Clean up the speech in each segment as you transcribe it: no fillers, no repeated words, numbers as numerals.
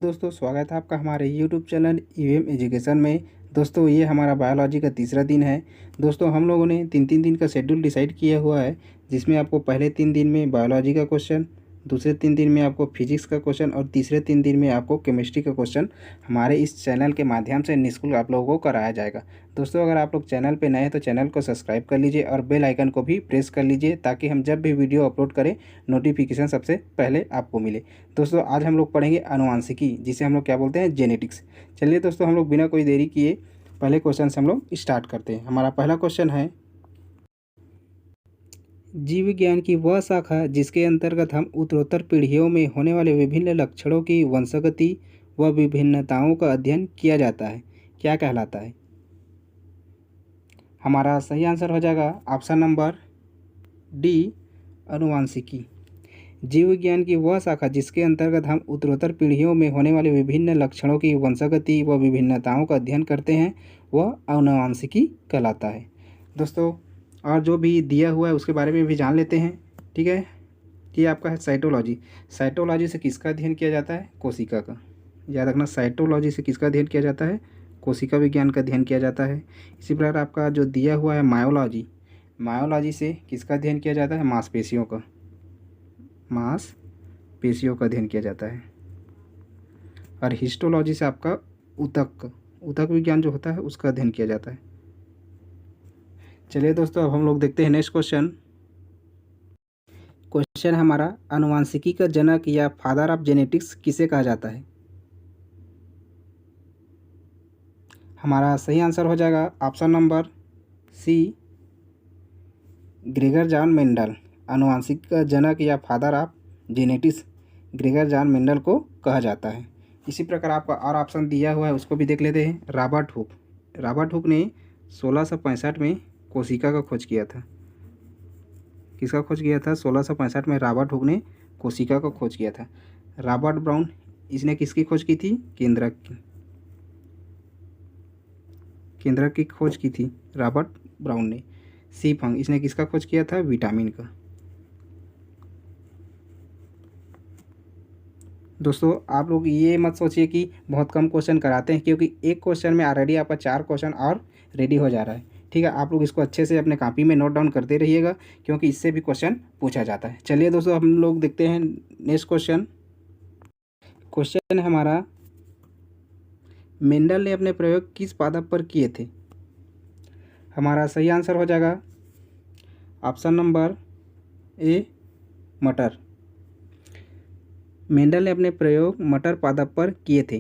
दोस्तों स्वागत है आपका हमारे YouTube चैनल ईवीएम एजुकेशन में। दोस्तों ये हमारा बायोलॉजी का तीसरा दिन है। दोस्तों हम लोगों ने तीन तीन दिन का शेड्यूल डिसाइड किया हुआ है, जिसमें आपको पहले 3 दिन में बायोलॉजी का क्वेश्चन, दूसरे 3 दिन में आपको फिजिक्स का क्वेश्चन और तीसरे 3 दिन में आपको केमिस्ट्री का क्वेश्चन हमारे इस चैनल के माध्यम से निःशुल्क आप लोगों को कराया जाएगा। दोस्तों अगर आप लोग चैनल पे नए हैं तो चैनल को सब्सक्राइब कर लीजिए और बेल आइकन को भी प्रेस कर लीजिए, ताकि हम जब भी वीडियो अपलोड करें नोटिफिकेशन सबसे पहले आपको मिले। दोस्तों आज हम लोग पढ़ेंगे आनुवांशिकी, जिसे हम लोग क्या बोलते हैं, जेनेटिक्स। चलिए दोस्तों हम लोग बिना कोई देरी किए पहले क्वेश्चन से हम लोग स्टार्ट करते हैं। हमारा पहला क्वेश्चन है, जीव विज्ञान की वह शाखा जिसके अंतर्गत हम उत्तरोत्तर पीढ़ियों में होने वाले विभिन्न लक्षणों की वंशागति व विभिन्नताओं का अध्ययन किया जाता है, क्या कहलाता है? हमारा सही आंसर हो जाएगा ऑप्शन नंबर डी, आनुवांशिकी। जीव विज्ञान की वह शाखा जिसके अंतर्गत हम उत्तरोत्तर पीढ़ियों में होने वाले विभिन्न लक्षणों की वंशागति व विभिन्नताओं का अध्ययन करते हैं, वह आनुवांशिकी कहलाता है। दोस्तों और जो भी दिया हुआ है उसके बारे में भी जान लेते हैं, ठीक है। ये आपका है साइटोलॉजी। साइटोलॉजी से किसका अध्ययन किया जाता है? कोशिका का। याद रखना, साइटोलॉजी से किसका अध्ययन किया जाता है? कोशिका विज्ञान का अध्ययन किया जाता है। इसी प्रकार आपका जो दिया हुआ है मायोलॉजी, मायोलॉजी से किसका अध्ययन किया जाता है? मांसपेशियों का। मांसपेशियों का अध्ययन किया जाता है। और हिस्टोलॉजी से आपका ऊतक विज्ञान जो होता है उसका अध्ययन किया जाता है। चलिए दोस्तों अब हम लोग देखते हैं नेक्स्ट क्वेश्चन। क्वेश्चन हमारा, आनुवांशिकी का जनक या फादर ऑफ जेनेटिक्स किसे कहा जाता है? हमारा सही आंसर हो जाएगा option number C, Gregor John Mendel. आनुवांशिकी का जनक या father of genetics Gregor John Mendel को कहा जाता है। इसी प्रकार आपका और ऑप्शन दिया हुआ है, उसको भी देख लेते हैं। Robert Hooke. रॉबर्ट हुक ने 1665 में कोशिका का खोज किया था। किसका खोज किया था? 1665 में रॉबर्ट हुक ने कोशिका का खोज किया था। रॉबर्ट ब्राउन, इसने किसकी खोज की थी? केंद्रक की। केंद्रक की खोज की थी रॉबर्ट ब्राउन ने। सी फंग, इसने किसका खोज किया था? विटामिन का। दोस्तों आप लोग ये मत सोचिए कि बहुत कम क्वेश्चन कराते हैं, क्योंकि एक क्वेश्चन में ऑलरेडी आपका 4 क्वेश्चन और रेडी हो जा रहा है, ठीक है। आप लोग इसको अच्छे से अपने कॉपी में नोट डाउन करते रहिएगा, क्योंकि इससे भी क्वेश्चन पूछा जाता है। चलिए दोस्तों हम लोग देखते हैं नेक्स्ट क्वेश्चन। क्वेश्चन हमारा, मेंडल ने अपने प्रयोग किस पादप पर किए थे? हमारा सही आंसर हो जाएगा ऑप्शन नंबर ए, मटर। मेंडल ने अपने प्रयोग मटर पादप पर किए थे।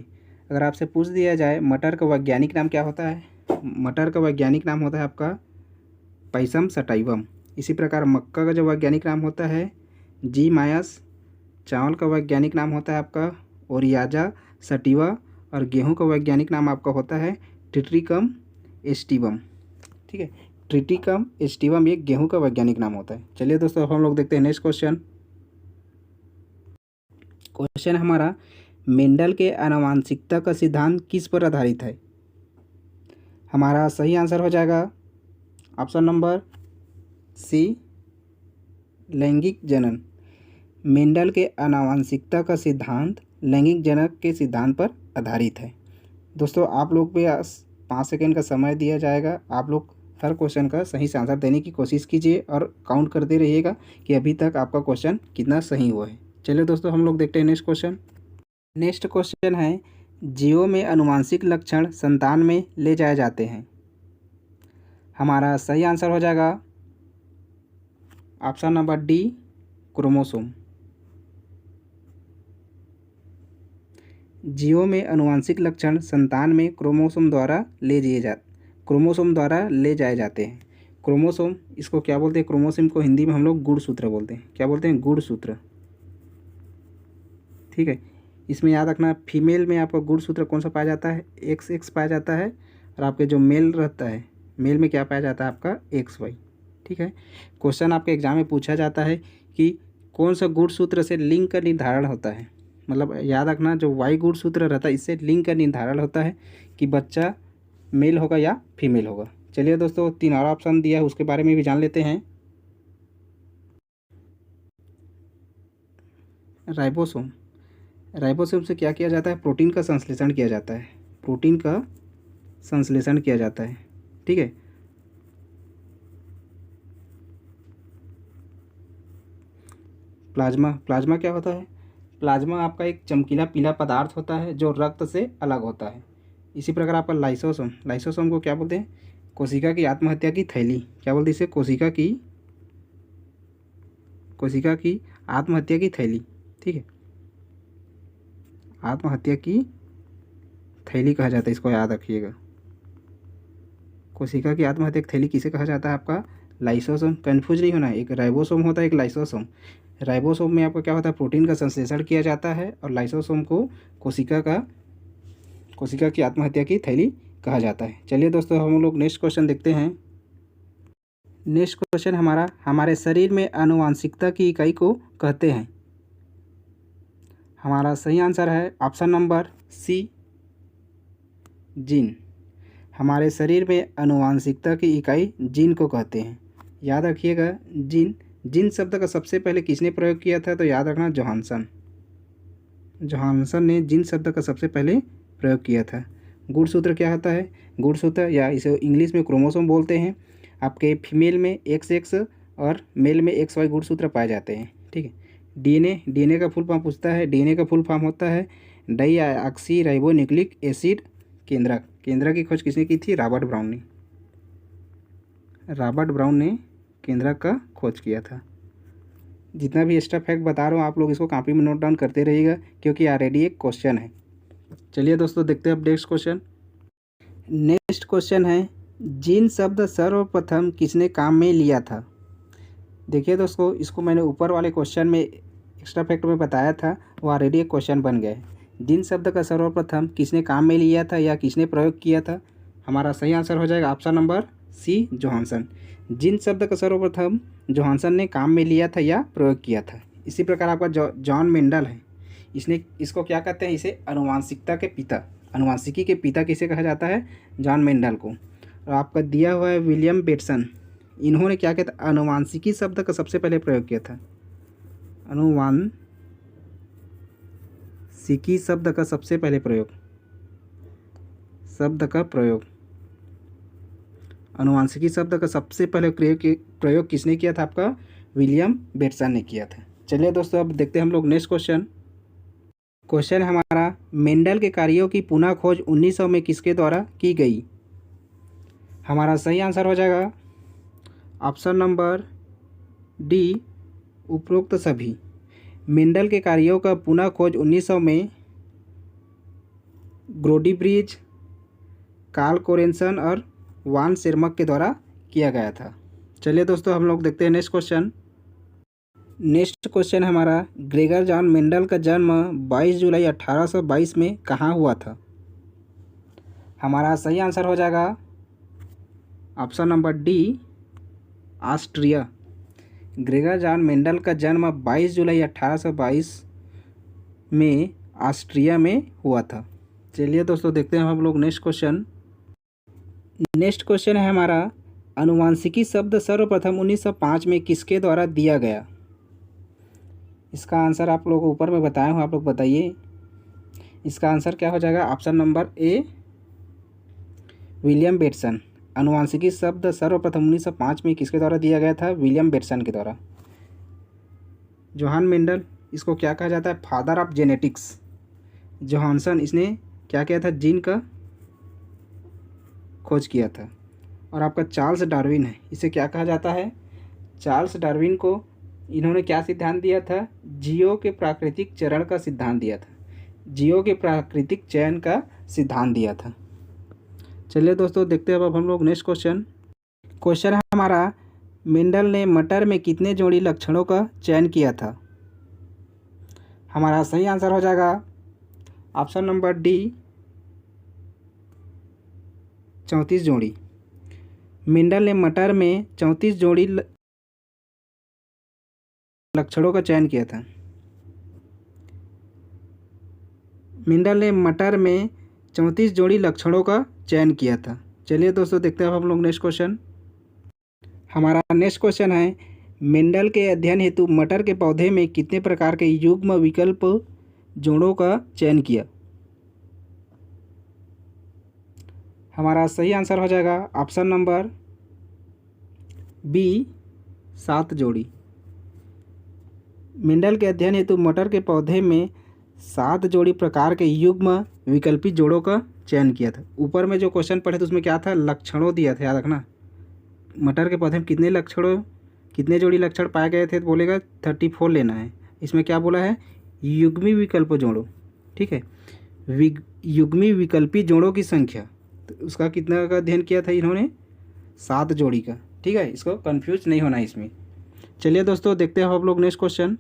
अगर आपसे पूछ दिया जाए मटर का वैज्ञानिक नाम क्या होता है? मटर का वैज्ञानिक नाम होता है आपका पैसम सटाइवम। इसी प्रकार मक्का का जो वैज्ञानिक नाम होता है जी मायस। चावल का वैज्ञानिक नाम होता है आपका ओरियाजा सटिवा। और गेहूं का वैज्ञानिक नाम आपका होता है ट्रिटिकम एस्टिवम, ठीक है। ट्रिटिकम एस्टिवम ये गेहूं का वैज्ञानिक नाम होता है। चलिए दोस्तों हम लोग देखते हैं नेक्स्ट क्वेश्चन। क्वेश्चन हमारा, मेंडल के आनुवांशिकता का सिद्धांत किस पर आधारित है? हमारा सही आंसर हो जाएगा ऑप्शन नंबर सी, लैंगिक जनन। मेंडल के आनुवांशिकता का सिद्धांत लैंगिक जनन के सिद्धांत पर आधारित है। दोस्तों आप लोग पे 5 सेकेंड का समय दिया जाएगा। आप लोग हर क्वेश्चन का सही से आंसर देने की कोशिश कीजिए और काउंट करते रहिएगा कि अभी तक आपका क्वेश्चन कितना सही हुआ है। चलिए दोस्तों हम लोग देखते हैं नेक्स्ट क्वेश्चन। नेक्स्ट क्वेश्चन है, जीवों में आनुवांशिक लक्षण संतान में ले जाए जाते हैं। हमारा सही आंसर हो जाएगा ऑप्शन नंबर डी, क्रोमोसोम। जीवों में आनुवांशिक लक्षण संतान में क्रोमोसोम द्वारा ले जाए जाते हैं। क्रोमोसोम इसको क्या बोलते हैं? क्रोमोसोम को हिंदी में हम लोग गुणसूत्र बोलते हैं। क्या बोलते हैं? गुणसूत्र, ठीक है। इसमें याद रखना, फीमेल में आपका गुणसूत्र कौन सा पाया जाता है? XX पाया जाता है। और आपके जो मेल रहता है, मेल में क्या पाया जाता है? आपका XY, ठीक है। क्वेश्चन आपके एग्जाम में पूछा जाता है कि कौन सा गुणसूत्र से लिंग का निर्धारण होता है। मतलब याद रखना, जो Y गुणसूत्र रहता है इससे लिंग का निर्धारण होता है कि बच्चा मेल होगा या फीमेल होगा। चलिए दोस्तों 3 और ऑप्शन दिया है, उसके बारे में भी जान लेते हैं। राइबोसोम। राइबोसोम से क्या किया जाता है? प्रोटीन का संश्लेषण किया जाता है, प्रोटीन का संश्लेषण किया जाता है। ठीक है। प्लाज्मा, प्लाज्मा क्या होता है? प्लाज्मा आपका एक चमकीला पीला पदार्थ होता है जो रक्त से अलग होता है। इसी प्रकार आपका लाइसोसोम, लाइसोसोम को क्या बोलते हैं? कोशिका की आत्महत्या की थैली। क्या बोलते हैं इसे? कोशिका की आत्महत्या की थैली। ठीक है, आत्महत्या की थैली कहा जाता है, इसको याद रखिएगा। कोशिका की आत्महत्या की थैली किसे कहा जाता है? आपका लाइसोसोम। कन्फ्यूज नहीं होना है, एक राइबोसोम होता है, एक लाइसोसोम। राइबोसोम में आपका क्या होता है? प्रोटीन का संश्लेषण किया जाता है, और लाइसोसोम को कोशिका की आत्महत्या की थैली कहा जाता है। चलिए दोस्तों, हम लोग नेक्स्ट क्वेश्चन देखते हैं। नेक्स्ट क्वेश्चन हमारे शरीर में आनुवांशिकता की इकाई को कहते हैं। हमारा सही आंसर है ऑप्शन नंबर सी, जीन। हमारे शरीर में आनुवांशिकता की इकाई जीन को कहते हैं। याद रखिएगा, जीन। जीन शब्द का सबसे पहले किसने प्रयोग किया था? तो याद रखना, जोहानसन ने जीन शब्द का सबसे पहले प्रयोग किया था। गुणसूत्र क्या होता है? गुणसूत्र, या इसे इंग्लिश में क्रोमोसोम बोलते हैं। आपके फीमेल में XX और मेल में XY गुणसूत्र पाए जाते हैं। ठीक है। डीएनए का फुल फॉर्म पूछता है। डीएनए का फुल फॉर्म होता है डाईऑक्सी राइबो न्यूक्लिक एसिड केंद्रक। केंद्रक की खोज किसने की थी? रॉबर्ट ब्राउन ने केंद्रक का खोज किया था। जितना भी एक्स्ट्रा फैक्ट बता रहा हूँ, आप लोग इसको कॉपी में नोट डाउन करते रहिएगा, क्योंकि ऑलरेडी एक क्वेश्चन है। चलिए दोस्तों, देखते हैं अब नेक्स्ट क्वेश्चन। नेक्स्ट क्वेश्चन है, जीन शब्द सर्वप्रथम किसने काम में लिया था? देखिए दोस्तों, इसको मैंने ऊपर वाले क्वेश्चन में एक्स्ट्रा फैक्ट में बताया था, वो ऑलरेडी एक क्वेश्चन बन गया है। जीन शब्द का सर्वप्रथम किसने काम में लिया था या किसने प्रयोग किया था? हमारा सही आंसर हो जाएगा ऑप्शन नंबर सी, जोहानसन। जीन शब्द का सर्वप्रथम जोहानसन ने काम में लिया था या प्रयोग किया था। इसी प्रकार आपका जॉन मेंडल है, इसको क्या कहते हैं? इसे आनुवांशिकता के पिता, आनुवांशिकी के पिता किसे कहा जाता है? जॉन मेंडल को। और आपका दिया हुआ है विलियम बेटसन, इन्होंने क्या किया था? आनुवांशिकी शब्द का सबसे पहले प्रयोग किया था। आनुवांशिकी शब्द का सबसे पहले प्रयोग, आनुवांशिकी शब्द का सबसे पहले प्रयोग किसने किया था? आपका विलियम बेटसन ने किया था। चलिए दोस्तों, अब देखते हैं हम लोग नेक्स्ट क्वेश्चन। क्वेश्चन हमारा, मेंडल के कार्यों की पुनः खोज 1900 में किसके द्वारा की गई? हमारा सही आंसर हो जाएगा ऑप्शन नंबर डी, उपरोक्त सभी। मेंडल के कार्यों का पुनः खोज 1900 में ग्रोडीब्रिज, कार्ल कोरेंसन और वान सेरमक के द्वारा किया गया था। चलिए दोस्तों, हम लोग देखते हैं नेक्स्ट क्वेश्चन। नेक्स्ट क्वेश्चन हमारा, ग्रेगर जॉन मेंडल का जन्म 22 जुलाई 1822 में कहाँ हुआ था? हमारा सही आंसर हो जाएगा option number D, Austria. Gregor John Mendel का जन्म 22 जुलाई 1822 में ऑस्ट्रिया में हुआ था। चलिए दोस्तों, देखते हैं हम लोग नेक्स्ट क्वेश्चन। नेक्स्ट क्वेश्चन है हमारा, आनुवांशिकी शब्द सर्वप्रथम 1905 में किसके द्वारा दिया गया? इसका आंसर आप लोगों को ऊपर में बताया हूँ, आप लोग बताइए। इसका आंसर क्या हो जाएगा? Option number A, William Bateson. आनुवांशिकी शब्द सर्वप्रथम 1905 में किसके द्वारा दिया गया था? विलियम बेटसन के द्वारा। जोहान मेंडल, इसको क्या कहा जाता है? Father of genetics. जोहानसन, इसने क्या किया था? जीन का खोज किया था। और आपका चार्ल्स डार्विन है, इसे क्या कहा जाता है? चार्ल्स डार्विन को इन्होंने क्या सिद्धांत दिया था? जीवों के प्राकृतिक चरण का सिद्धांत दिया था, जीवों के प्राकृतिक चयन का सिद्धांत दिया था। चलिए दोस्तों, देखते हैं अब हम लोग नेक्स्ट क्वेश्चन। क्वेश्चन है हमारा, मेंडल ने मटर में कितने जोड़ी लक्षणों का चयन किया था? हमारा सही आंसर हो जाएगा ऑप्शन नंबर डी, 34 जोड़ी। मेंडल ने मटर में 34 जोड़ी लक्षणों का चयन किया था। मेंडल ने मटर में 34 जोड़ी लक्षणों का चयन किया था। चलिए दोस्तों, देखते हैं अब हम लोग नेक्स्ट क्वेश्चन। हमारा नेक्स्ट क्वेश्चन है, मेंडल के अध्ययन हेतु मटर के पौधे में कितने प्रकार के युग्म विकल्प जोड़ों का चयन किया। हमारा सही आंसर हो जाएगा ऑप्शन नंबर बी 7 जोड़ी। मेंडल के अध्ययन हेतु मटर के पौधे में 7 जोड़ी प्रकार के युग्म विकल्पी जोड़ों का चयन किया था। ऊपर में जो क्वेश्चन पढ़े थे उसमें क्या था, लक्षणों दिया था, याद रखना। मटर के पौधे में कितने जोड़ी लक्षण पाए गए थे, तो बोलेगा 34 लेना है। इसमें क्या बोला है, युग्मी विकल्प जोड़ों, ठीक है। युग्मी विकल्पी जोड़ों की संख्या, तो उसका कितना का अध्ययन किया था इन्होंने, 7 जोड़ी का, ठीक है। इसको कंफ्यूज नहीं होना इसमें। चलिए दोस्तों देखते हैं हम लोग नेक्स्ट क्वेश्चन।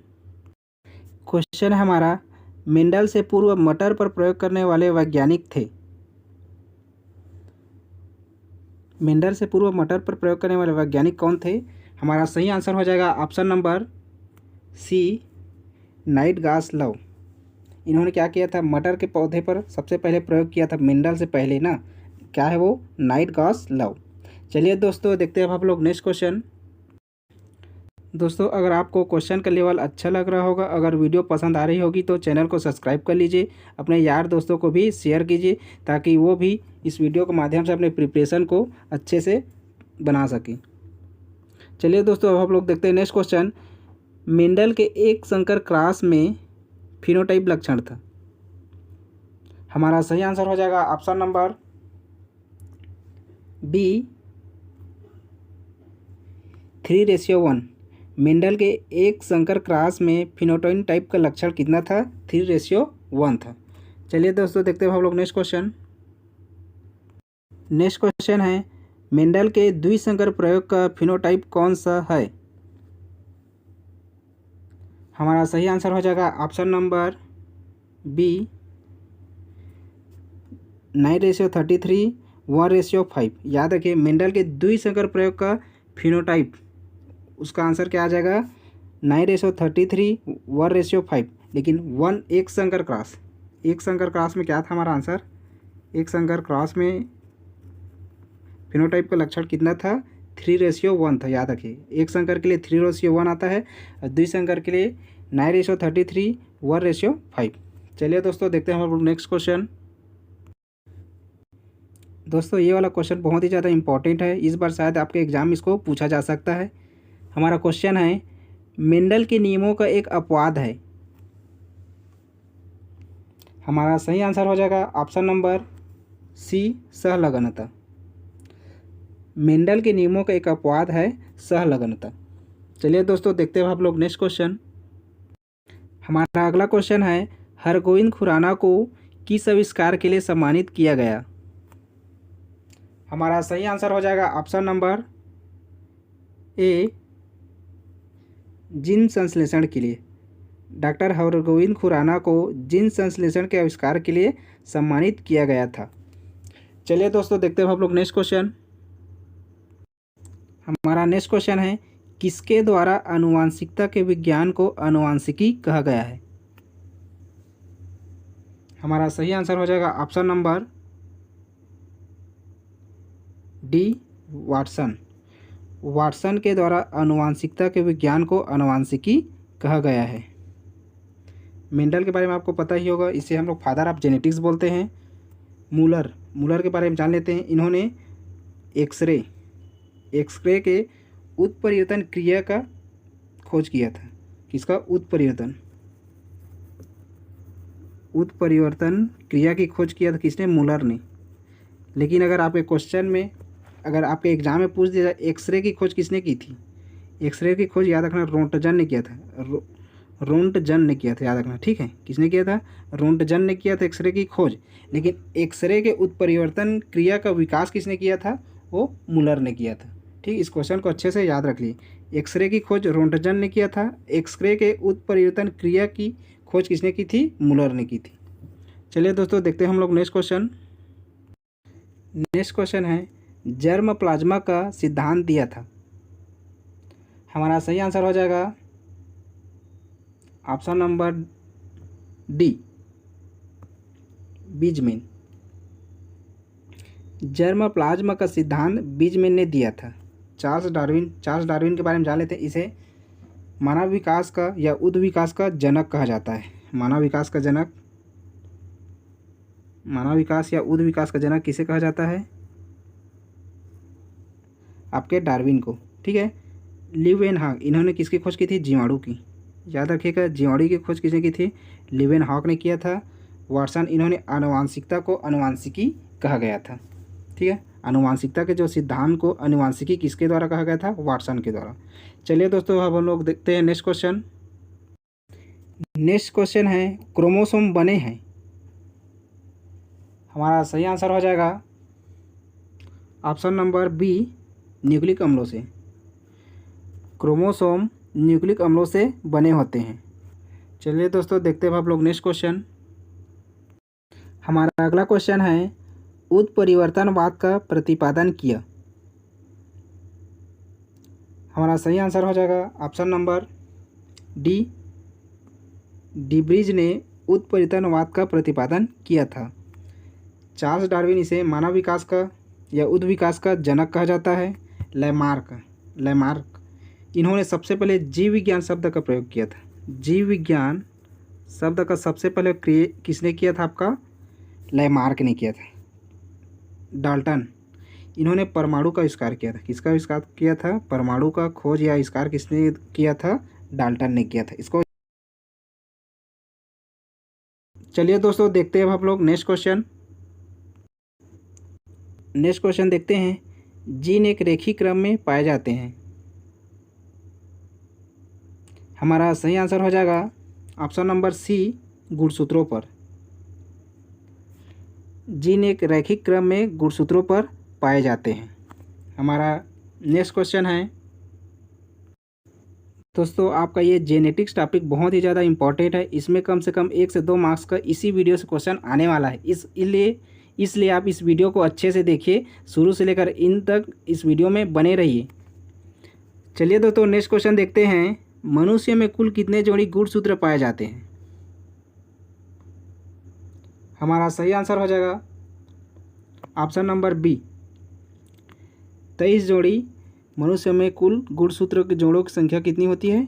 क्वेश्चन है हमारा, मेंडल से पूर्व मटर पर प्रयोग करने वाले वैज्ञानिक थे। मेंडल से पूर्व मटर पर प्रयोग करने वाले वैज्ञानिक कौन थे? हमारा सही आंसर हो जाएगा ऑप्शन नंबर सी नाइटगास-लव। इन्होंने क्या किया था, मटर के पौधे पर सबसे पहले प्रयोग किया था, मेंडल से पहले ना। क्या है वो, नाइटगास-लव। चलिए दोस्तों देखते हैं अब हम लोग नेक्स्ट क्वेश्चन। दोस्तों अगर आपको क्वेश्चन का लेवल अच्छा लग रहा होगा, अगर वीडियो पसंद आ रही होगी तो चैनल को सब्सक्राइब कर लीजिए, अपने यार दोस्तों को भी शेयर कीजिए ताकि वो भी इस वीडियो के माध्यम से अपने प्रिपरेशन को अच्छे से बना सकें। चलिए दोस्तों अब हम लोग देखते हैं नेक्स्ट क्वेश्चन। मेंडल के एक संकर क्रॉस में फिनोटाइप लक्षण था। हमारा सही आंसर हो जाएगा ऑप्शन नंबर बी 3:1। मेंडल के एक संकर क्रॉस में फिनोटाइप का लक्षण कितना था, 3:1 था। चलिए दोस्तों देखते हैं हम लोग नेक्स्ट क्वेश्चन। नेक्स्ट क्वेश्चन है, मेंडल के द्विसंकर प्रयोग का फिनोटाइप कौन सा है? हमारा सही आंसर हो जाएगा ऑप्शन नंबर बी 9:33 1:5। याद रखिए मेंडल के द्विसंकर प्रयोग का फिनोटाइप, उसका आंसर क्या आ जाएगा, 9:33 1:5। लेकिन एक संकर क्रॉस में क्या था हमारा आंसर, एक संकर क्रॉस में फिनोटाइप का लक्षण कितना था, 3:1 था। याद रखिए एक संकर के लिए 3:1 आता है और द्विसंकर के लिए 9:33 1:5। चलिए दोस्तों देखते हैं हम लोग नेक्स्ट क्वेश्चन। दोस्तों ये वाला क्वेश्चन बहुत ही ज़्यादा इंपॉर्टेंट है, इस बार शायद आपके एग्जाम में इसको पूछा जा सकता है। हमारा क्वेश्चन है, मेंडल के नियमों का एक अपवाद है। हमारा सही आंसर हो जाएगा ऑप्शन नंबर सी सहलग्नता। मेंडल के नियमों का एक अपवाद है सहलग्नता। चलिए दोस्तों देखते हैं आप लोग नेक्स्ट क्वेश्चन। हमारा अगला क्वेश्चन है, हरगोविंद खुराना को किस आविष्कार के लिए सम्मानित किया गया? हमारा सही आंसर हो जाएगा ऑप्शन नंबर ए जीन संश्लेषण के लिए। डॉक्टर हरगोविंद खुराना को जीन संश्लेषण के आविष्कार के लिए सम्मानित किया गया था। चलिए दोस्तों देखते हैं हम लोग नेक्स्ट क्वेश्चन। हमारा नेक्स्ट क्वेश्चन है, किसके द्वारा आनुवांशिकता के विज्ञान को आनुवांशिकी कहा गया है? हमारा सही आंसर हो जाएगा ऑप्शन नंबर डी वाटसन के द्वारा आनुवांशिकता के विज्ञान को आनुवांशिकी कहा गया है। मेंडल के बारे में आपको पता ही होगा, इसे हम लोग फादर ऑफ जेनेटिक्स बोलते हैं। मूलर के बारे में जान लेते हैं। इन्होंने एक्सरे के उत्परिवर्तन क्रिया का खोज किया था। किसका, उत्परिवर्तन क्रिया की खोज किया था किसने, मूलर ने। लेकिन अगर आपके क्वेश्चन में, अगर आपके एग्जाम में पूछ दिया जाए एक्सरे की खोज किसने की थी, एक्सरे की खोज याद रखना रोंटजन ने किया था। याद रखना, ठीक है। किसने किया था, रोंटजन ने किया था एक्सरे की खोज। लेकिन एक्सरे के उत्परिवर्तन क्रिया का विकास किसने किया था, वो मूलर ने किया था। ठीक, इस क्वेश्चन को अच्छे से याद रख लीजिए। एक्सरे की खोज रोंटजन ने किया था, एक्सरे के उत्परिवर्तन क्रिया की खोज किसने की थी, मूलर ने की थी। चलिए दोस्तों देखते हैं हम लोग नेक्स्ट क्वेश्चन। नेक्स्ट क्वेश्चन है, जर्म प्लाज्मा का सिद्धांत दिया था। हमारा सही आंसर हो जाएगा option number D Weismann. Germ plasma का सिद्धांत बीजमैन ने दिया था। चार्ल्स डार्विन के बारे में जान लेते हैं। इसे मानव विकास का या उद्भिद विकास का जनक कहा जाता है। मानव विकास का जनक, मानव विकास या उद विकास का जनक किसे कहा जाता है? आपके डार्विन को। ठीक है। ल्यूवेनहॉक, इन्होंने किसकी खोज की थी? जीवाणु की। याद रखिएगा, जीवाणु की खोज किसने की थी? ल्यूवेनहॉक ने किया था। वाटसन, इन्होंने आनुवांशिकता को अनुवांशिकी कहा गया था। ठीक है। आनुवांशिकता के जो सिद्धांत को अनुवांशिकी किसके द्वारा कहा गया था? वाटसन के द्वारा। चलिए दोस्तों, अब हम लोग देखते हैं नेक्स्ट क्वेश्चन। नेक्स्ट क्वेश्चन है, क्रोमोसोम बने हैं। हमारा सही आंसर हो जाएगा ऑप्शन नंबर बी, न्यूक्लिक अम्लों से। क्रोमोसोम न्यूक्लिक अम्लों से बने होते हैं। चलिए दोस्तों, देखते हैं आप लोग नेक्स्ट क्वेश्चन। हमारा अगला क्वेश्चन है, उत्परिवर्तनवाद का प्रतिपादन किया। हमारा सही आंसर हो जाएगा ऑप्शन नंबर डी, डीब्रीज ने उत्परिवर्तनवाद का प्रतिपादन किया था। चार्ल्स डार्विन, इसे मानव विकास का या उद विकास का जनक कहा जाता है। लैमार्क, इन्होंने सबसे पहले जीव विज्ञान शब्द का प्रयोग किया था। जीव विज्ञान शब्द का सबसे पहले किसने किया था? आपका लैमार्क ने किया था। डाल्टन, इन्होंने परमाणु का आविष्कार किया था। किसका आविष्कार किया था? परमाणु का खोज या आविष्कार किसने किया था? डाल्टन ने किया था। इसको चलिए दोस्तों, देखते हैं अब आप लोग नेक्स्ट क्वेश्चन। नेक्स्ट क्वेश्चन देखते हैं, जीन एक रेखीय क्रम में पाए जाते हैं। हमारा सही आंसर हो जाएगा ऑप्शन नंबर सी, गुणसूत्रों पर। जीन एक रैखिक क्रम में गुणसूत्रों पर पाए जाते हैं। हमारा नेक्स्ट क्वेश्चन है दोस्तों, आपका ये जेनेटिक्स टॉपिक बहुत ही ज़्यादा इंपॉर्टेंट है। इसमें कम से कम 1 से 2 मार्क्स का इसी वीडियो से क्वेश्चन आने वाला है। इसलिए आप इस वीडियो को अच्छे से देखिए, शुरू से लेकर इन तक इस वीडियो में बने रहिए। चलिए दोस्तों, नेक्स्ट क्वेश्चन देखते हैं, मनुष्य में कुल कितने जोड़ी गुणसूत्र पाए जाते हैं? हमारा सही आंसर हो जाएगा ऑप्शन नंबर बी, 23 जोड़ी। मनुष्य में कुल गुणसूत्र के जोड़ों की संख्या कितनी होती है?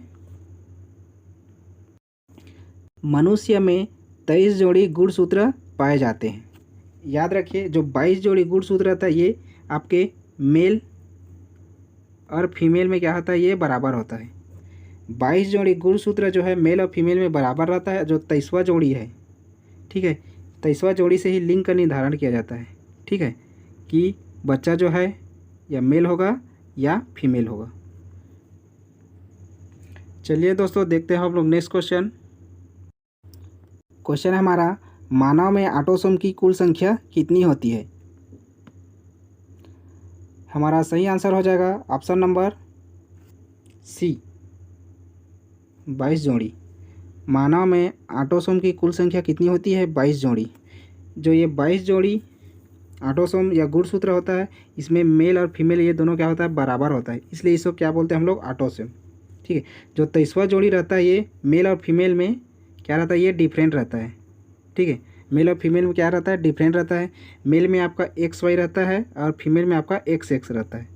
मनुष्य में 23 जोड़ी गुणसूत्र पाए जाते हैं। याद रखिए, जो 22 जोड़ी गुणसूत्र रहता है ये आपके मेल और फीमेल में क्या होता है? ये बराबर होता है। 22 जोड़ी गुणसूत्र जो है मेल और फीमेल में बराबर रहता है। जो 23वां जोड़ी है, ठीक है, 23वां जोड़ी से ही लिंग का निर्धारण किया जाता है। ठीक है, कि बच्चा जो है या मेल होगा या फीमेल होगा। चलिए दोस्तों, देखते हैं हम लोग नेक्स्ट क्वेश्चन। क्वेश्चन है हमारा, मानव में ऑटोसोम की कुल संख्या कितनी होती है? हमारा सही आंसर हो जाएगा ऑप्शन नंबर सी, 22 जोड़ी। मानव में ऑटोसोम की कुल संख्या कितनी होती है? 22 जोड़ी। जो ये 22 जोड़ी ऑटोसोम या गुणसूत्र होता है, इसमें मेल और फीमेल ये दोनों क्या होता है? बराबर होता है। इसलिए इसको क्या बोलते हैं हम लोग? ऑटोसोम। ठीक है। जो 23वां जोड़ी रहता है, ये मेल और फीमेल में क्या रहता है? ये डिफरेंट रहता है। ठीक है, मेल और फीमेल में क्या रहता है? डिफरेंट रहता है। मेल में आपका XY रहता है और फीमेल में आपका XX रहता है।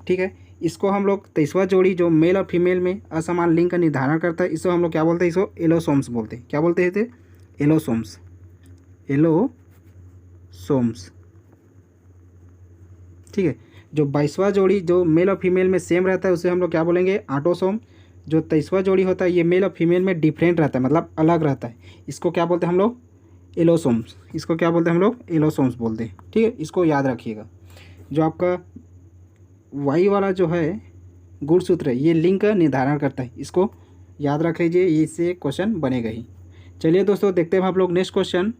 ठीक है, इसको हम लोग 23वां जोड़ी जो मेल और फीमेल में असमान लिंग का निर्धारण करता है, इसको हम लोग क्या बोलते हैं? इसको एलोसोम्स बोलते हैं। क्या बोलते थे? एलोसोम्स। ठीक है, जो 22वां जोड़ी जो मेल और फीमेल में सेम रहता है, उसे हम लोग क्या बोलेंगे? ऑटोसोम। जो 23वां जोड़ी होता है, ये मेल और फीमेल में डिफरेंट रहता है, मतलब अलग रहता है। इसको क्या बोलते हैं हम लोग? एलोसोम्स। इसको क्या बोलते हैं हम लोग? एलोसोम्स बोलते हैं। ठीक है, इसको याद रखिएगा। जो आपका वाई वाला जो है गुणसूत्र है, ये लिंग का निर्धारण करता है। इसको याद रख लीजिए, इससे क्वेश्चन बनेगा ही। चलिए दोस्तों, देखते हैं आप लोग नेक्स्ट क्वेश्चन।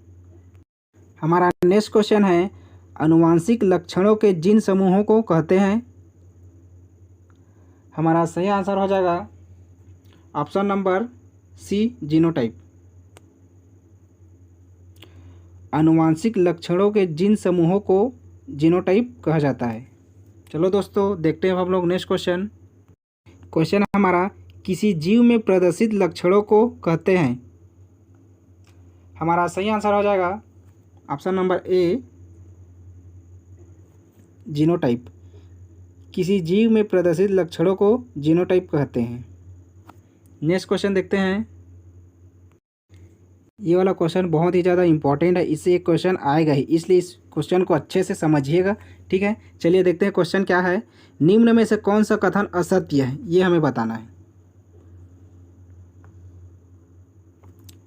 हमारा नेक्स्ट क्वेश्चन है, आनुवांशिक लक्षणों के जिन समूहों को कहते हैं? हमारा सही आंसर हो जाएगा ऑप्शन नंबर सी, जीनोटाइप। आनुवांशिक लक्षणों के जिन समूहों को जीनोटाइप कहा जाता है। चलो दोस्तों, देखते हैं हम लोग नेक्स्ट क्वेश्चन। क्वेश्चन हमारा, किसी जीव में प्रदर्शित लक्षणों को कहते हैं? हमारा सही आंसर हो जाएगा ऑप्शन नंबर ए, जीनोटाइप। किसी जीव में प्रदर्शित लक्षणों को जीनोटाइप कहते हैं। नेक्स्ट क्वेश्चन देखते हैं। ये वाला क्वेश्चन बहुत ही ज़्यादा इंपॉर्टेंट है, इससे एक क्वेश्चन आएगा ही, इसलिए इस क्वेश्चन को अच्छे से समझिएगा। ठीक है, चलिए देखते हैं क्वेश्चन क्या है। निम्न में से कौन सा कथन असत्य है, ये हमें बताना है।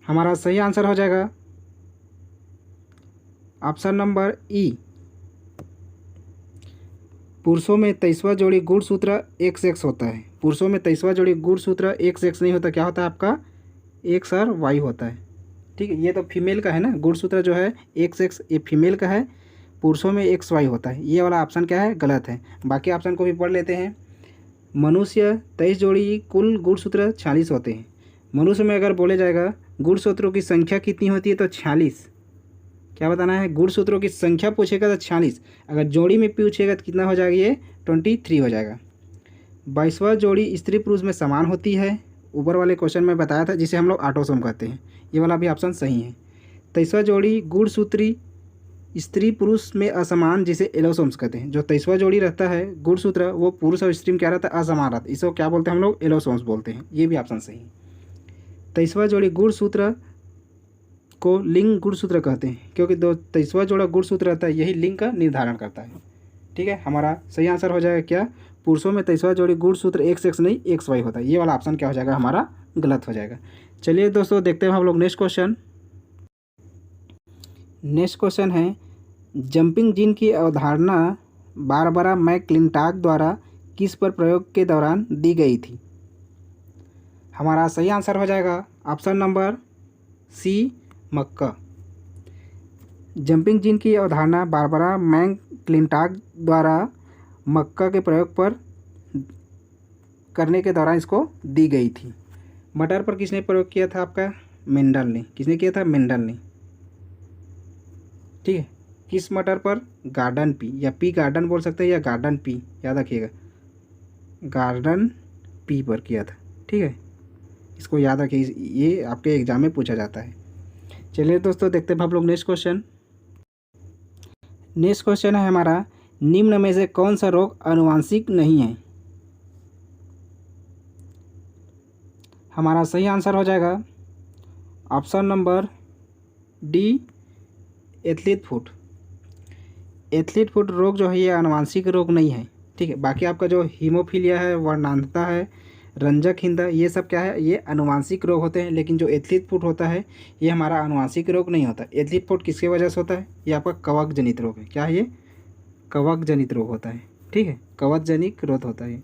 हमारा सही आंसर हो जाएगा ऑप्शन नंबर ई। पुरुषों में 23वां जोड़ी गुणसूत्र XX होता है। पुरुषों में 23वां जोड़ी गुणसूत्र XX नहीं होता, क्या होता है आपका X और Y होता है। ठीक है, ये तो फीमेल का है ना, गुणसूत्र जो है XX ये फीमेल का है, पुरुषों में XY होता है। ये वाला ऑप्शन क्या है, गलत है। बाकी ऑप्शन को भी पढ़ लेते हैं। मनुष्य 23 जोड़ी कुल गुणसूत्र 46 होते हैं। मनुष्य में अगर बोले जाएगा गुणसूत्रों की संख्या कितनी होती है तो 46। क्या बताना है, गुणसूत्रों की संख्या पूछेगा तो 46, अगर जोड़ी में पूछेगा तो कितना हो जाएगा, ये 23 हो जाएगा। 22वां जोड़ी स्त्री पुरुष में समान होती है, ऊपर वाले क्वेश्चन में बताया था, जिसे हम लोग ऑटोसोम कहते हैं। ये वाला भी ऑप्शन सही है। 23वां जोड़ी गुणसूत्री स्त्री पुरुष में असमान, जिसे एलोसोम्स कहते हैं। जो 23वां जोड़ी रहता है गुणसूत्र, वो पुरुष और स्त्री में क्या रहता है, असमान रहता है, इसको क्या बोलते हैं हम लोग, एलोसोम्स बोलते हैं। ये भी ऑप्शन सही है। 23वां जोड़ी गुणसूत्र को लिंग गुणसूत्र कहते हैं, क्योंकि 23वां जोड़ा गुणसूत्र रहता है, यही लिंग का निर्धारण करता है। ठीक है, हमारा सही आंसर हो जाएगा क्या, पुरुषों में 23वां जोड़ी गुणसूत्र XX नहीं XY होता है। ये वाला ऑप्शन क्या हो जाएगा, हमारा गलत हो जाएगा। चलिए दोस्तों देखते हैं हम लोग नेक्स्ट क्वेश्चन। नेक्स्ट क्वेश्चन है, जंपिंग जीन की अवधारणा बारबरा मैकक्लिंटॉक द्वारा किस पर प्रयोग के दौरान दी गई थी। हमारा सही आंसर हो जाएगा ऑप्शन नंबर सी, मक्का। जंपिंग जीन की अवधारणा बारबरा मैकक्लिंटॉक द्वारा मक्का के प्रयोग पर करने के दौरान इसको दी गई थी। मटर पर किसने प्रयोग किया था, आपका मेंडल ने। किसने किया था, मेंडल ने। ठीक है, किस मटर पर, गार्डन पी, या पी गार्डन बोल सकते हैं, या गार्डन पी, याद रखिएगा, गार्डन पी पर किया था। ठीक है, इसको याद रखिए, ये आपके एग्जाम में पूछा जाता है। चलिए दोस्तों देखते हैं हम लोग नेक्स्ट क्वेश्चन। नेक्स्ट क्वेश्चन है हमारा, निम्न में से कौन सा रोग आनुवांशिक नहीं है। हमारा सही आंसर हो जाएगा option number D, athlete foot. Athlete foot रोग जो है ये आनुवांशिक रोग नहीं है। ठीक है, बाकी आपका जो हीमोफीलिया है, वर्णांधता है, रंजक हिंदा, ये सब क्या है, ये आनुवांशिक रोग होते हैं। लेकिन जो एथलीट फुट होता है ये हमारा आनुवांशिक रोग नहीं होता। एथलीट फुट किसकी वजह से होता है, ये आपका कवक जनित रोग है। क्या है ये, कवक जनित रोग होता है। ठीक है, कवक जनित रोग होता है,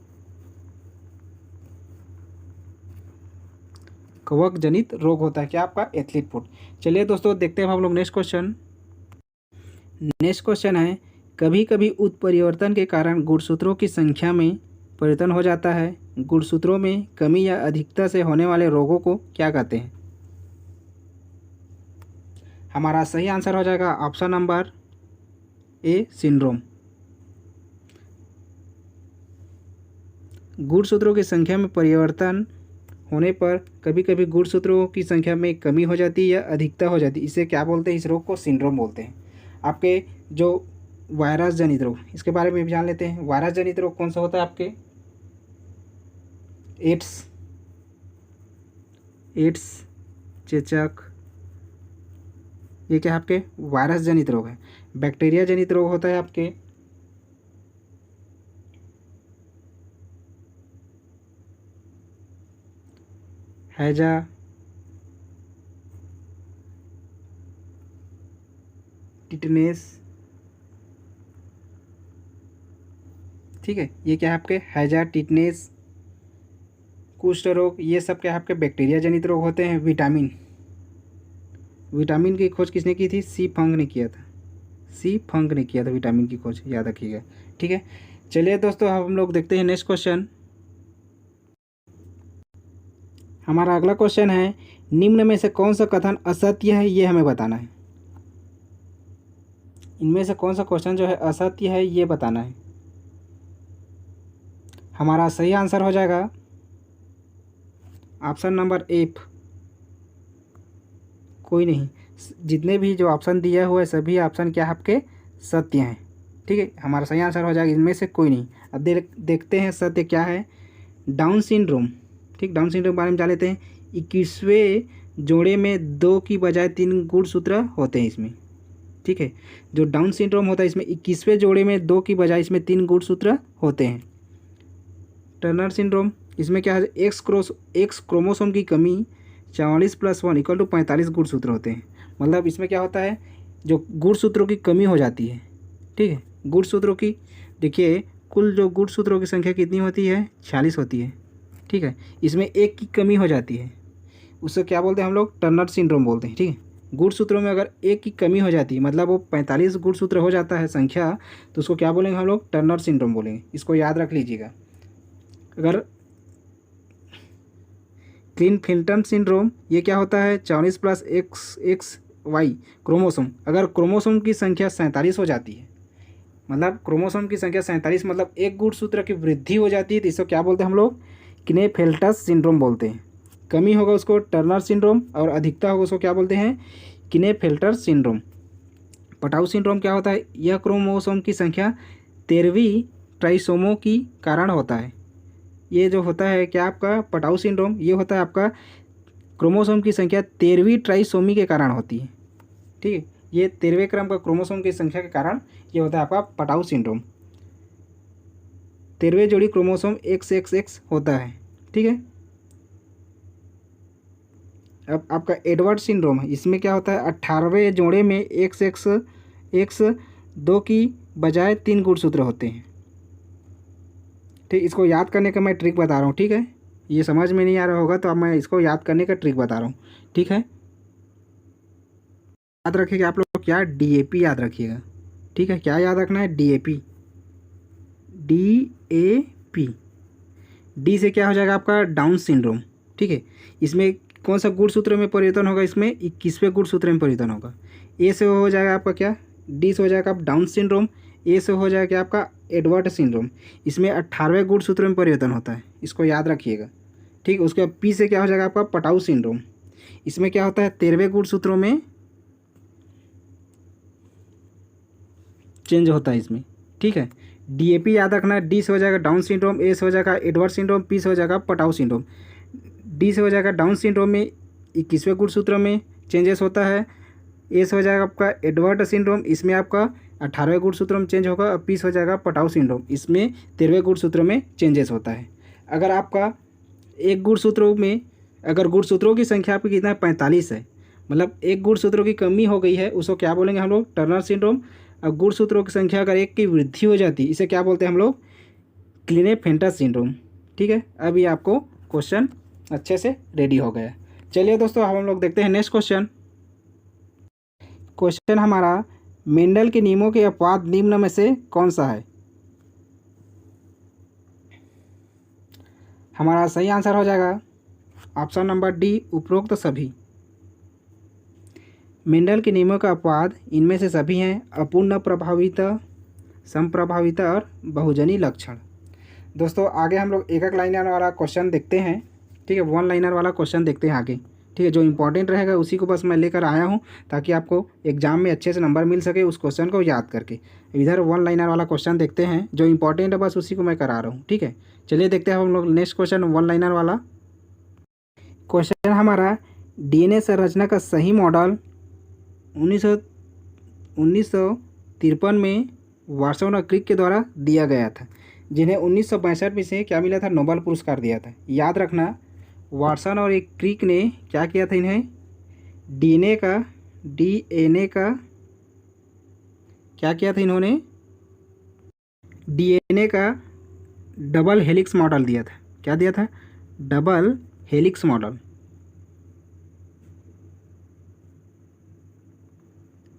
कवक जनित रोग होता है क्या, आपका एथलीट फुट। चलिए दोस्तों देखते हैं हम लोग नेक्स्ट क्वेश्चन। नेक्स्ट क्वेश्चन है, कभी कभी उत्परिवर्तन के कारण गुणसूत्रों की संख्या में परिवर्तन हो जाता है। गुणसूत्रों में कमी या अधिकता से होने वाले रोगों को क्या कहते हैं। हमारा सही आंसर हो जाएगा ऑप्शन नंबर ए, सिंड्रोम। गुणसूत्रों की संख्या में परिवर्तन होने पर कभी कभी गुणसूत्रों की संख्या में कमी हो जाती है या अधिकता हो जाती है, इसे क्या बोलते हैं, इस रोग को सिंड्रोम बोलते हैं। आपके जो वायरस जनित रोग, इसके बारे में भी जान लेते हैं। वायरस जनित रोग कौन सा होता है, आपके एड्स, चेचक, ये क्या है आपके वायरस जनित रोग है। बैक्टीरिया जनित रोग होता है आपके हैजा, टिटनेस। ठीक है, ये क्या है आपके हैजा, टिटनेस, कुष्ठ रोग, ये सब क्या है आपके बैक्टीरिया जनित रोग होते हैं। विटामिन की खोज किसने की थी, सी फंग ने किया था। सी फंग ने किया था विटामिन की खोज, याद रखिएगा। ठीक है, चलिए दोस्तों अब हम लोग देखते हैं नेक्स्ट क्वेश्चन। हमारा अगला क्वेश्चन है, निम्न में से कौन सा कथन असत्य है, ये हमें बताना है। इनमें से कौन सा क्वेश्चन जो है असत्य है, ये बताना है। हमारा सही आंसर हो जाएगा ऑप्शन नंबर एफ, कोई नहीं। जितने भी जो ऑप्शन दिया हुआ है सभी ऑप्शन क्या है आपके सत्य हैं। ठीक है, हमारा सही आंसर हो जाएगा इनमें से कोई नहीं। अब देखते हैं सत्य क्या है। डाउन सिंड्रोम, ठीक, डाउन सिंड्रोम के बारे में जान लेते हैं। 21वें जोड़े में 2 की बजाय 3 गुणसूत्र होते हैं इसमें, ठीक है। जो डाउन सिंड्रोम होता है इसमें 21वें जोड़े में 2 की बजाय इसमें 3 गुणसूत्र होते हैं। टर्नर सिंड्रोम, इसमें क्या है, एक्स क्रोमोसोम की कमी 44 + 1 = 45 गुणसूत्र होते हैं। मतलब इसमें क्या होता है, जो गुणसूत्रों की कमी हो जाती है, ठीक है। गुणसूत्रों की, देखिए कुल जो गुणसूत्रों की संख्या कितनी होती है, 46 होती है, ठीक है। इसमें एक की कमी हो जाती है, उससे क्या बोलते हैं हम लोग, टर्नर सिंड्रोम बोलते हैं, ठीक है। गुणसूत्रों में अगर एक की कमी हो जाती है, मतलब वो 45 गुणसूत्र हो जाता है संख्या, तो उसको क्या बोलेंगे हम लोग, टर्नर सिंड्रोम बोलेंगे। इसको याद रख लीजिएगा। अगर क्लिनफेल्टर सिंड्रोम, ये क्या होता है, 44 + XXY क्रोमोसोम, अगर क्रोमोसोम की संख्या 47 हो जाती है, मतलब क्रोमोसोम की संख्या 47 मतलब एक गुणसूत्र की वृद्धि हो जाती है, तो इसको क्या बोलते हैं हम लोग, क्लिनेफेल्टर सिंड्रोम बोलते हैं। कमी होगा उसको टर्नर सिंड्रोम, और अधिकता होगा उसको क्या बोलते हैं, क्लिनेफेल्टर सिंड्रोम। पटाउ सिंड्रोम क्या होता है, यह क्रोमोसोम की संख्या 13वीं ट्राइसोमो की कारण होता है। ये जो होता है क्या आपका पटाउ सिंड्रोम, ये होता है आपका क्रोमोसोम की संख्या 13वीं ट्राइसोमी के कारण होती है, ठीक है। ये 13वें क्रम का क्रोमोसोम की संख्या के कारण ये होता है आपका पटाउ सिंड्रोम। 13वें जोड़ी क्रोमोसोम XXX होता है, ठीक है। अब आपका एडवर्ड सिंड्रोम है, इसमें क्या होता है, 18वें जोड़े में XX 2 की बजाय 3 गुणसूत्र होते हैं, ठीक। इसको याद करने का मैं ट्रिक बता रहा हूँ, ठीक है। ये समझ में नहीं आ रहा होगा तो अब मैं इसको याद करने का ट्रिक बता रहा हूँ, ठीक है। याद रखिएगा आप लोग, क्या, DAP याद रखिएगा, ठीक है। क्या याद रखना है, DAP। DAP, डी से क्या हो जाएगा आपका डाउन सिंड्रोम, ठीक है। इसमें कौन सा गुणसूत्र में परिवर्तन होगा, इसमें 21वें गुणसूत्र में परिवर्तन होगा। ए से हो जाएगा आपका क्या, डी से हो जाएगा आप डाउन सिंड्रोम, ए से हो जाएगा आपका एडवर्ड सिंड्रोम। इसमें 18वें गुणसूत्र में परिवर्तन होता है, इसको याद रखिएगा, ठीक। उसके बाद पी से क्या हो जाएगा आपका पटाउ सिंड्रोम। इसमें क्या होता है, 13वें गुणसूत्रों में चेंज होता है इसमें, ठीक है। DAP याद रखना है, डी से हो जाएगा डाउन सिंड्रोम, ए से हो जाएगा एडवर्ड सिंड्रोम, पी से हो जाएगा पटाउ सिंड्रोम। डी से हो जाएगा डाउन सिंड्रोम में 21वें गुणसूत्र में चेंजेस होता है। ए से हो जाएगा आपका एडवर्ड सिंड्रोम, इसमें आपका 18वें गुणसूत्र में चेंज होगा। और पी से हो जाएगा पटाउ सिंड्रोम, इसमें 13वें गुणसूत्र में चेंजेस होता है। अगर आपका एक गुणसूत्रों में, अगर गुणसूत्रों की संख्या आपकी कितना है, 45 है, मतलब एक गुणसूत्रों की कमी हो गई है, उसको क्या बोलेंगे हम लोग, टर्नर सिंड्रोम। अब गुणसूत्रों की संख्या अगर एक की वृद्धि हो जाती है, इसे क्या बोलते हैं हम लोग, क्लिनेफेल्टर सिंड्रोम, ठीक है। अब ये आपको क्वेश्चन अच्छे से रेडी हो गया। चलिए दोस्तों, अब हम लोग देखते हैं नेक्स्ट क्वेश्चन। क्वेश्चन हमारा, मेंडल के नियमों के अपवाद निम्न में से कौन सा है। हमारा सही आंसर हो जाएगा ऑप्शन नंबर डी, उपरोक्त सभी। मेंडल के नियमों का अपवाद इनमें से सभी हैं, अपूर्ण प्रभाविता, समप्रभाविता और बहुजनी लक्षण। दोस्तों आगे हम लोग एक लाइनर वाला क्वेश्चन देखते हैं, ठीक है। 1 लाइनर वाला क्वेश्चन देखते हैं आगे, ठीक है। जो इंपॉर्टेंट रहेगा उसी को बस मैं लेकर आया हूँ, ताकि आपको एग्जाम में अच्छे से नंबर मिल सके उस क्वेश्चन को याद करके। इधर 1 लाइनर वाला क्वेश्चन देखते हैं, जो इंपॉर्टेंट है बस उसी को मैं करा रहा हूँ, ठीक है। चलिए देखते हैं हम लोग नेक्स्ट क्वेश्चन, 1 लाइनर वाला क्वेश्चन हमारा, DNA संरचना का सही मॉडल 1953 में वाटसन और क्रिक के द्वारा दिया गया था, जिन्हें 1962 में से क्या मिला था, नोबेल पुरस्कार दिया था। याद रखना, वाटसन और एक क्रिक ने क्या किया था, इन्हें DNA का क्या किया था, इन्होंने DNA का डबल हेलिक्स मॉडल दिया था। क्या दिया था, डबल हेलिक्स मॉडल।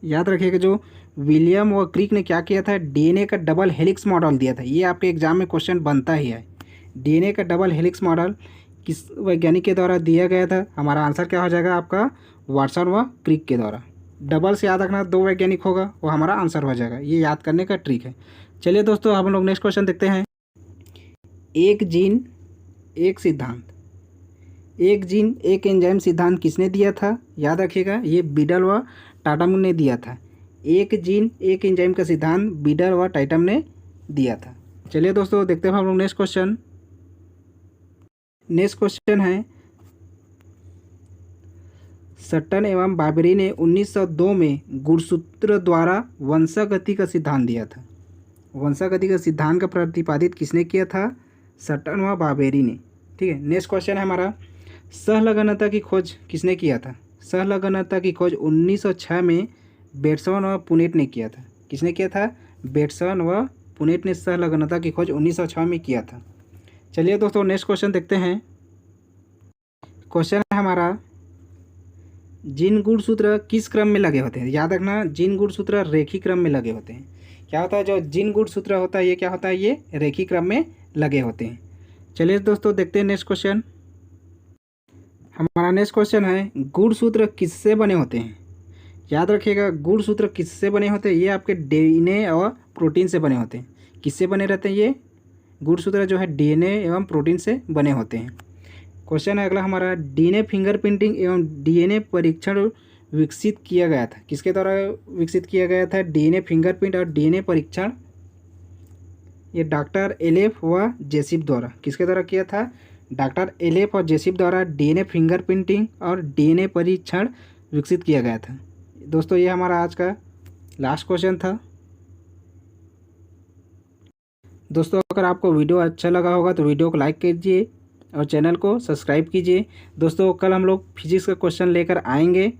याद रखिएगा, जो विलियम और क्रिक ने क्या किया था, DNA का डबल हेलिक्स मॉडल दिया था। ये आपके एग्जाम में क्वेश्चन बनता ही है। DNA का डबल हेलिक्स मॉडल किस वैज्ञानिक के द्वारा दिया गया था। हमारा आंसर क्या हो जाएगा आपका, वाटसन व क्रिक के द्वारा। डबल से याद रखना, 2 वैज्ञानिक होगा, वो हमारा आंसर हो जाएगा। ये याद करने का ट्रिक है। चलिए दोस्तों, हम लोग नेक्स्ट क्वेश्चन देखते हैं। एक जीन एक सिद्धांत, एक जीन एक एंजाइम सिद्धांत किसने दिया था। याद रखिएगा, ये बीडल व टाटम ने दिया था। एक जीन एक एंजाइम का सिद्धांत बीडल व टाटम ने दिया था। चलिए दोस्तों, देखते हैं हम लोग नेक्स्ट क्वेश्चन। नेक्स्ट क्वेश्चन है, सट्टन एवं बाबरी ने 1902 में गुणसूत्र द्वारा वंशागति का सिद्धांत दिया था। वंशागति का सिद्धांत का प्रतिपादित किसने किया था? सट्टन व बाबरी ने। ठीक है, नेक्स्ट क्वेश्चन है हमारा, सहलग्नता की खोज किसने किया था? सहलग्नता की खोज 1906 में बेट्सन व पुनेट ने किया था। किसने किया था? बेट्सन व पुनेट ने सहलग्नता की खोज 1906 में किया था। चलिए दोस्तों नेक्स्ट क्वेश्चन देखते हैं। क्वेश्चन है हमारा, जिन गुणसूत्र किस क्रम में लगे होते हैं? याद रखना, जिन गुणसूत्र रेखीय क्रम में लगे होते हैं। क्या होता है? जो जिन गुणसूत्र होता है ये क्या होता है? ये रेखीय क्रम में लगे होते हैं। चलिए दोस्तों देखते हैं नेक्स्ट क्वेश्चन। हमारा नेक्स्ट क्वेश्चन है, गुणसूत्र किससे बने होते हैं? याद रखिएगा, गुणसूत्र किससे बने होते हैं? ये आपके डीएनए और प्रोटीन से बने होते हैं। किससे बने रहते हैं ये गुणसूत्र? जो है डीएनए एवं प्रोटीन से बने होते हैं। क्वेश्चन है अगला हमारा, डीएनए फिंगरप्रिंटिंग एवं डीएनए परीक्षण विकसित किया गया था। किसके द्वारा विकसित किया गया था? डीएनए फिंगरप्रिंट और डीएनए परीक्षण ये डॉक्टर एलेफ व जेसिप द्वारा। किसके द्वारा किया था? डॉक्टर एलेफ और जेसिप द्वारा डीएनए फिंगरप्रिंटिंग और डीएनए परीक्षण विकसित किया गया था। दोस्तों ये हमारा आज का लास्ट क्वेश्चन था। दोस्तों अगर आपको वीडियो अच्छा लगा होगा तो वीडियो को लाइक कीजिए और चैनल को सब्सक्राइब कीजिए। दोस्तों कल हम लोग फिजिक्स का क्वेश्चन लेकर आएंगे।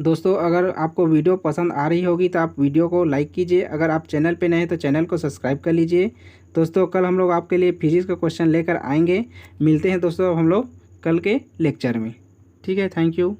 दोस्तों अगर आपको वीडियो पसंद आ रही होगी तो आप वीडियो को लाइक कीजिए। अगर आप चैनल पे नए हैं तो चैनल को सब्सक्राइब कर लीजिए। दोस्तों कल हम लोग आपके लिए फिजिक्स का क्वेश्चन लेकर आएंगे। मिलते हैं दोस्तों हम लोग कल के लेक्चर में। ठीक है, थैंक यू।